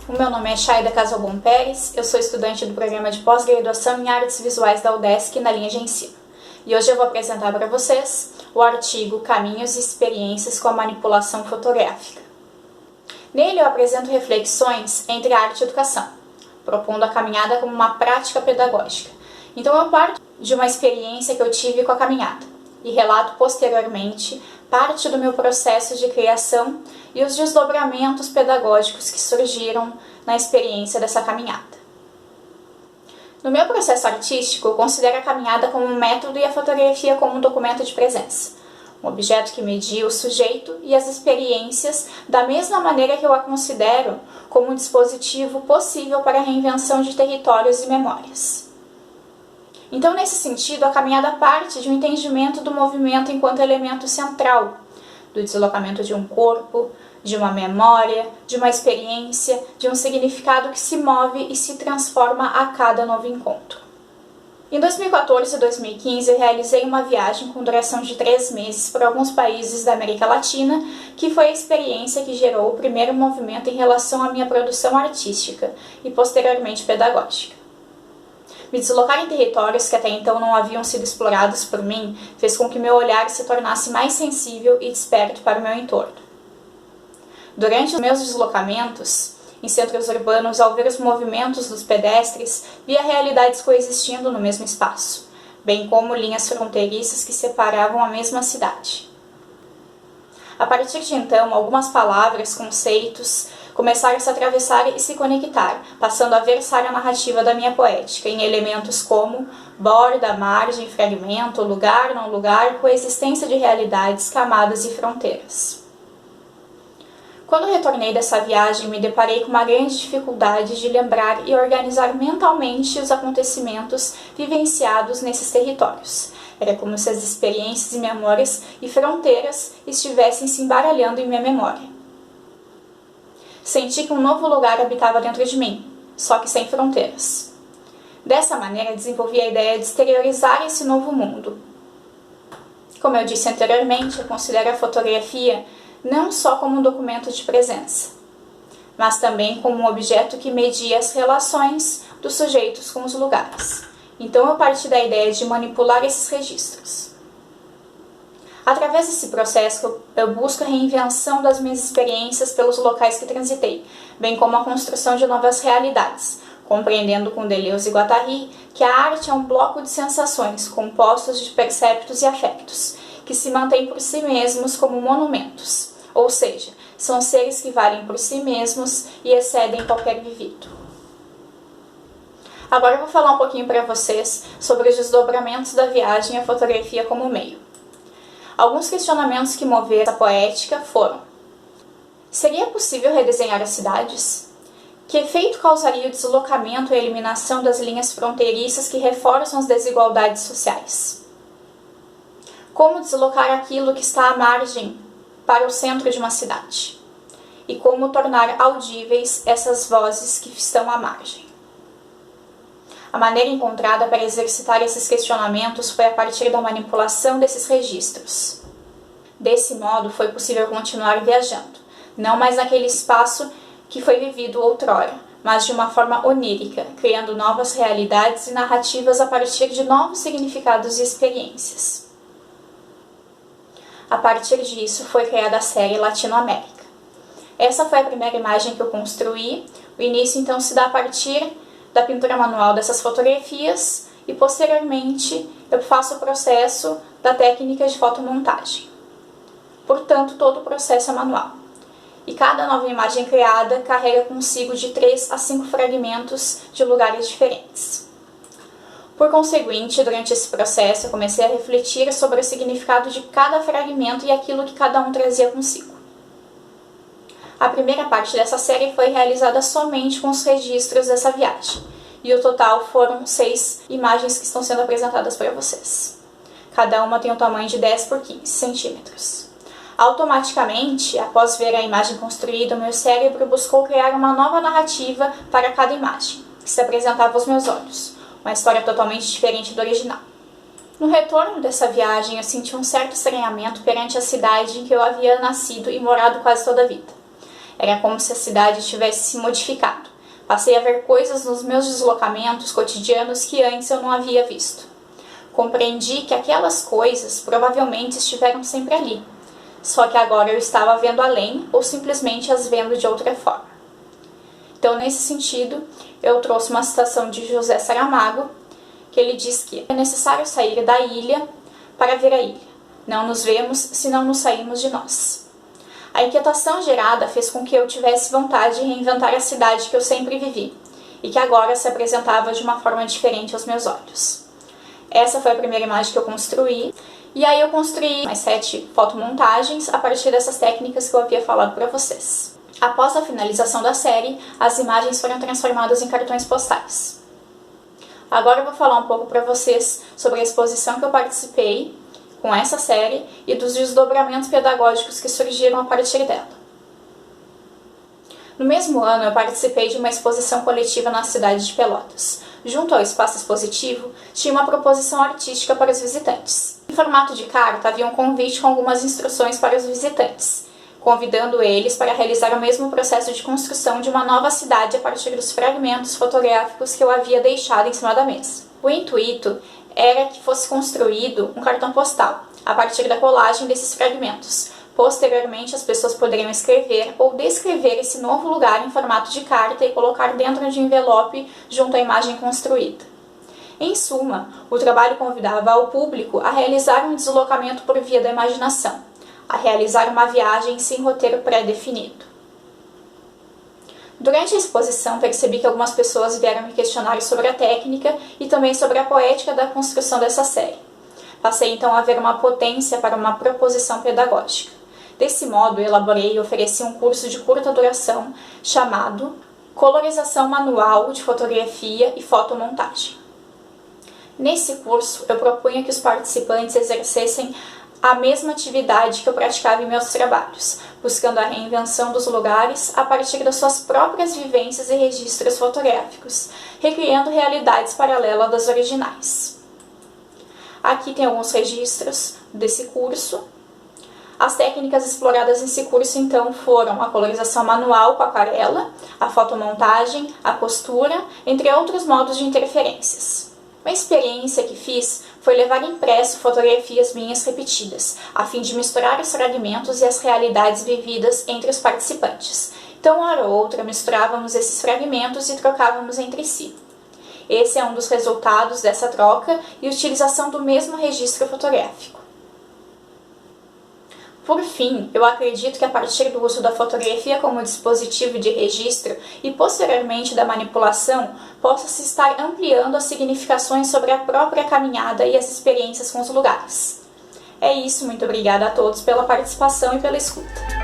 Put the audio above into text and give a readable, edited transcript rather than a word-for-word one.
O meu nome é Shaida Casalbon Pérez, eu sou estudante do programa de pós-graduação em Artes Visuais da UDESC na linha de ensino. E hoje eu vou apresentar para vocês o artigo Caminhos e Experiências com a Manipulação Fotográfica. Nele eu apresento reflexões entre arte e educação, propondo a caminhada como uma prática pedagógica. Então eu parto de uma experiência que eu tive com a caminhada e relato posteriormente parte do meu processo de criação e os desdobramentos pedagógicos que surgiram na experiência dessa caminhada. No meu processo artístico, eu considero a caminhada como um método e a fotografia como um documento de presença, um objeto que media o sujeito e as experiências da mesma maneira que eu a considero como um dispositivo possível para a reinvenção de territórios e memórias. Então, nesse sentido, a caminhada parte de um entendimento do movimento enquanto elemento central, do deslocamento de um corpo, de uma memória, de uma experiência, de um significado que se move e se transforma a cada novo encontro. Em 2014 e 2015, eu realizei uma viagem com duração de 3 meses por alguns países da América Latina, que foi a experiência que gerou o primeiro movimento em relação à minha produção artística e posteriormente pedagógica. Me deslocar em territórios que até então não haviam sido explorados por mim fez com que meu olhar se tornasse mais sensível e desperto para o meu entorno. Durante os meus deslocamentos em centros urbanos, ao ver os movimentos dos pedestres, via realidades coexistindo no mesmo espaço, bem como linhas fronteiriças que separavam a mesma cidade. A partir de então, algumas palavras, conceitos, começaram a se atravessar e se conectar, passando a versar a narrativa da minha poética, em elementos como borda, margem, fragmento, lugar, não lugar, coexistência de realidades, camadas e fronteiras. Quando retornei dessa viagem, me deparei com uma grande dificuldade de lembrar e organizar mentalmente os acontecimentos vivenciados nesses territórios. Era como se as experiências e memórias e fronteiras estivessem se embaralhando em minha memória. Senti que um novo lugar habitava dentro de mim, só que sem fronteiras. Dessa maneira, desenvolvi a ideia de exteriorizar esse novo mundo. Como eu disse anteriormente, eu considero a fotografia não só como um documento de presença, mas também como um objeto que media as relações dos sujeitos com os lugares. Então eu parti da ideia de manipular esses registros. Através desse processo, eu busco a reinvenção das minhas experiências pelos locais que transitei, bem como a construção de novas realidades, compreendendo com Deleuze e Guattari que a arte é um bloco de sensações compostos de perceptos e afetos, que se mantêm por si mesmos como monumentos, ou seja, são seres que valem por si mesmos e excedem qualquer vivido. Agora eu vou falar um pouquinho para vocês sobre os desdobramentos da viagem e a fotografia como meio. Alguns questionamentos que moveram a poética foram: seria possível redesenhar as cidades? Que efeito causaria o deslocamento e a eliminação das linhas fronteiriças que reforçam as desigualdades sociais? Como deslocar aquilo que está à margem para o centro de uma cidade? E como tornar audíveis essas vozes que estão à margem? A maneira encontrada para exercitar esses questionamentos foi a partir da manipulação desses registros. Desse modo, foi possível continuar viajando, não mais naquele espaço que foi vivido outrora, mas de uma forma onírica, criando novas realidades e narrativas a partir de novos significados e experiências. A partir disso, foi criada a série Latinoamérica. Essa foi a primeira imagem que eu construí. O início, então, se dá a partir da pintura manual dessas fotografias e, posteriormente, eu faço o processo da técnica de fotomontagem. Portanto, todo o processo é manual. E cada nova imagem criada carrega consigo de 3 a 5 fragmentos de lugares diferentes. Por conseguinte, durante esse processo, eu comecei a refletir sobre o significado de cada fragmento e aquilo que cada um trazia consigo. A primeira parte dessa série foi realizada somente com os registros dessa viagem, e o total foram 6 imagens que estão sendo apresentadas para vocês. Cada uma tem um tamanho de 10 por 15 centímetros. Automaticamente, após ver a imagem construída, o meu cérebro buscou criar uma nova narrativa para cada imagem, que se apresentava aos meus olhos, uma história totalmente diferente do original. No retorno dessa viagem, eu senti um certo estranhamento perante a cidade em que eu havia nascido e morado quase toda a vida. Era como se a cidade tivesse se modificado. Passei a ver coisas nos meus deslocamentos cotidianos que antes eu não havia visto. Compreendi que aquelas coisas provavelmente estiveram sempre ali, só que agora eu estava vendo além ou simplesmente as vendo de outra forma. Então, nesse sentido, eu trouxe uma citação de José Saramago, que ele diz que é necessário sair da ilha para ver a ilha. Não nos vemos se não nos saímos de nós. A inquietação gerada fez com que eu tivesse vontade de reinventar a cidade que eu sempre vivi e que agora se apresentava de uma forma diferente aos meus olhos. Essa foi a primeira imagem que eu construí, e aí eu construí mais 7 fotomontagens a partir dessas técnicas que eu havia falado para vocês. Após a finalização da série, as imagens foram transformadas em cartões postais. Agora eu vou falar um pouco para vocês sobre a exposição que eu participei com essa série e dos desdobramentos pedagógicos que surgiram a partir dela. No mesmo ano, eu participei de uma exposição coletiva na cidade de Pelotas. Junto ao espaço expositivo, tinha uma proposição artística para os visitantes. Em formato de carta, havia um convite com algumas instruções para os visitantes, convidando eles para realizar o mesmo processo de construção de uma nova cidade a partir dos fragmentos fotográficos que eu havia deixado em cima da mesa. O intuito era que fosse construído um cartão postal, a partir da colagem desses fragmentos. Posteriormente, as pessoas poderiam escrever ou descrever esse novo lugar em formato de carta e colocar dentro de um envelope junto à imagem construída. Em suma, o trabalho convidava ao público a realizar um deslocamento por via da imaginação, a realizar uma viagem sem roteiro pré-definido. Durante a exposição, percebi que algumas pessoas vieram me questionar sobre a técnica e também sobre a poética da construção dessa série. Passei então a ver uma potência para uma proposição pedagógica. Desse modo, elaborei e ofereci um curso de curta duração chamado Colorização Manual de Fotografia e Fotomontagem. Nesse curso, eu propunha que os participantes exercessem a mesma atividade que eu praticava em meus trabalhos, buscando a reinvenção dos lugares a partir das suas próprias vivências e registros fotográficos, recriando realidades paralelas das originais. Aqui tem alguns registros desse curso. As técnicas exploradas nesse curso, então, foram a colorização manual com aquarela, a fotomontagem, a costura, entre outros modos de interferências. Uma experiência que fiz foi levar impresso fotografias minhas repetidas, a fim de misturar os fragmentos e as realidades vividas entre os participantes. Então, hora ou outra, misturávamos esses fragmentos e trocávamos entre si. Esse é um dos resultados dessa troca e utilização do mesmo registro fotográfico. Por fim, eu acredito que a partir do uso da fotografia como dispositivo de registro e posteriormente da manipulação, possa-se estar ampliando as significações sobre a própria caminhada e as experiências com os lugares. É isso, muito obrigada a todos pela participação e pela escuta.